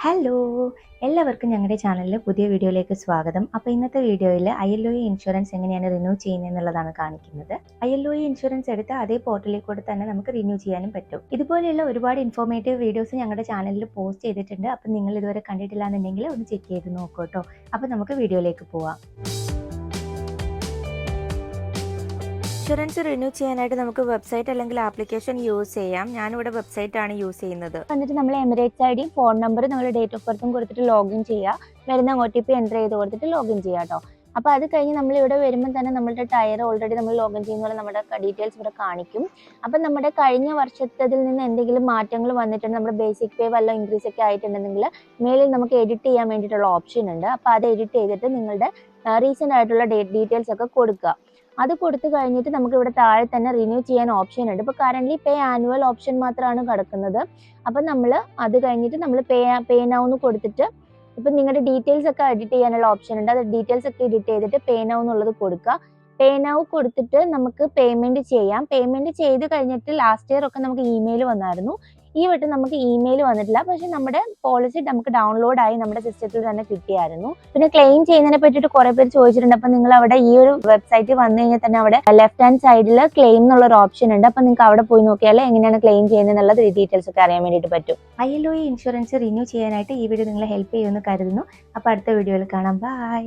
Hello എല്ലാവർക്കും ഞങ്ങളുടെ ചാനലിലെ പുതിയ വീഡിയോയിലേക്ക് സ്വാഗതം. അപ്പോൾ ഇന്നത്തെ വീഡിയോയിൽ ILOE ഇൻഷുറൻസ് എങ്ങനെയാണ് റിന്യൂ ചെയ്യുന്നത് എന്നുള്ളതാണ് കാണിക്കുന്നത്. ILOE ഇൻഷുറൻസ് എടുത്ത് അതേ പോർട്ടലിൽ കൂടെ തന്നെ നമുക്ക് റിന്യൂ ചെയ്യാനും പറ്റും. ഇതുപോലെയുള്ള ഒരുപാട് ഇൻഫോർമേറ്റീവ് വീഡിയോസ് ഞങ്ങളുടെ ചാനലിൽ പോസ്റ്റ് ചെയ്തിട്ടുണ്ട്. അപ്പോൾ നിങ്ങൾ ഇതുവരെ കണ്ടിട്ടില്ല എന്നുണ്ടെങ്കിൽ ഒന്ന് ചെക്ക് ചെയ്ത് നോക്കൂ കേട്ടോ. അപ്പോൾ നമുക്ക് വീഡിയോയിലേക്ക് പോവാം. ഇൻഷുറൻസ് റിന്യൂ ചെയ്യാനായിട്ട് നമുക്ക് വെബ്സൈറ്റ് അല്ലെങ്കിൽ ആപ്ലിക്കേഷൻ യൂസ് ചെയ്യാം. ഞാനിവിടെ വെബ്സൈറ്റാണ് യൂസ് ചെയ്യുന്നത്. എന്നിട്ട് നമ്മൾ എമിറേറ്റ്സ് ID, ഫോൺ നമ്പർ, നിങ്ങളുടെ ഡേറ്റ് ഓഫ് ബർത്തും കൊടുത്തിട്ട് ലോഗിൻ ചെയ്യുക. വരുന്ന OTP എൻ്റർ ചെയ്ത് കൊടുത്തിട്ട് ലോഗിൻ ചെയ്യുക കേട്ടോ. അപ്പോൾ അത് കഴിഞ്ഞ് നമ്മൾ ഇവിടെ വരുമ്പോൾ തന്നെ നമ്മുടെ ടയർ ഓൾറെഡി നമ്മൾ ലോഗിൻ ചെയ്യുന്ന പോലെ നമ്മുടെ ഡീറ്റെയിൽസ് ഇവിടെ കാണിക്കും. അപ്പം നമ്മുടെ കഴിഞ്ഞ വർഷത്തിൽ നിന്ന് എന്തെങ്കിലും മാറ്റങ്ങൾ വന്നിട്ടുണ്ട്, നമ്മുടെ ബേസിക് പേ വല്ല ഇൻക്രീസ് ഒക്കെ ആയിട്ടുണ്ടെങ്കിൽ മേലിൽ നമുക്ക് എഡിറ്റ് ചെയ്യാൻ വേണ്ടിയിട്ടുള്ള ഓപ്ഷൻ ഉണ്ട്. അപ്പോൾ അത് എഡിറ്റ് ചെയ്തിട്ട് നിങ്ങളുടെ റീസെൻ്റ് ആയിട്ടുള്ള ഡീറ്റെയിൽസ് ഒക്കെ കൊടുക്കുക. അത് കൊടുത്തു കഴിഞ്ഞിട്ട് നമുക്ക് ഇവിടെ താഴെ തന്നെ റിന്യൂ ചെയ്യാൻ ഓപ്ഷൻ ഉണ്ട്. ഇപ്പോൾ കറൻ്റ്ലി പേ ആനുവൽ ഓപ്ഷൻ മാത്രമാണ് കിടക്കുന്നത്. അപ്പം നമ്മൾ അത് കഴിഞ്ഞിട്ട് നമ്മൾ പേ നൗ എന്ന് കൊടുത്തിട്ട് ഇപ്പം നിങ്ങളുടെ ഡീറ്റെയിൽസ് ഒക്കെ എഡിറ്റ് ചെയ്യാനുള്ള ഓപ്ഷൻ ഉണ്ട്. അത് ഡീറ്റെയിൽസ് ഒക്കെ എഡിറ്റ് ചെയ്തിട്ട് പേ നൗ എന്നുള്ളത് കൊടുക്കുക. പേ നൗ കൊടുത്തിട്ട് നമുക്ക് പേയ്മെൻറ്റ് ചെയ്യാം. പേയ്മെൻറ്റ് ചെയ്ത് കഴിഞ്ഞിട്ട് ലാസ്റ്റ് ഇയർ ഒക്കെ നമുക്ക് ഇമെയിൽ വന്നായിരുന്നു. ഈ വട്ടം നമുക്ക് ഇമെയിൽ വന്നിട്ടില്ല, പക്ഷെ നമ്മുടെ പോളിസി നമുക്ക് ഡൗൺലോഡ് ആയി നമ്മുടെ സിസ്റ്റത്തിൽ തന്നെ കിട്ടിയായിരുന്നു. പിന്നെ ക്ലെയിം ചെയ്യുന്നതിനെ പറ്റിയിട്ട് കുറെ പേര് ചോദിച്ചിട്ടുണ്ട്. അപ്പം നിങ്ങൾ അവിടെ ഈ ഒരു വെബ്സൈറ്റിൽ വന്നു കഴിഞ്ഞാൽ തന്നെ അവിടെ ലെഫ്റ്റ് ഹാൻഡ് സൈഡിൽ ക്ലെയിം എന്നുള്ള ഒരു ഓപ്ഷൻ ഉണ്ട്. അപ്പം നിങ്ങൾക്ക് അവിടെ പോയി നോക്കിയാൽ എങ്ങനെയാണ് ക്ലെയിം ചെയ്യുന്നത് എന്നുള്ള ഡീറ്റെയിൽസ് ഒക്കെ അറിയാൻ വേണ്ടിയിട്ട് പറ്റും. ILOE ഇൻഷുറൻസ് റിന്യൂ ചെയ്യാനായിട്ട് ഈ വീഡിയോ നിങ്ങളെ ഹെൽപ്പ് ചെയ്യുമെന്ന് കരുതുന്നു. അപ്പോൾ അടുത്ത വീഡിയോയിൽ കാണാം. ബൈ.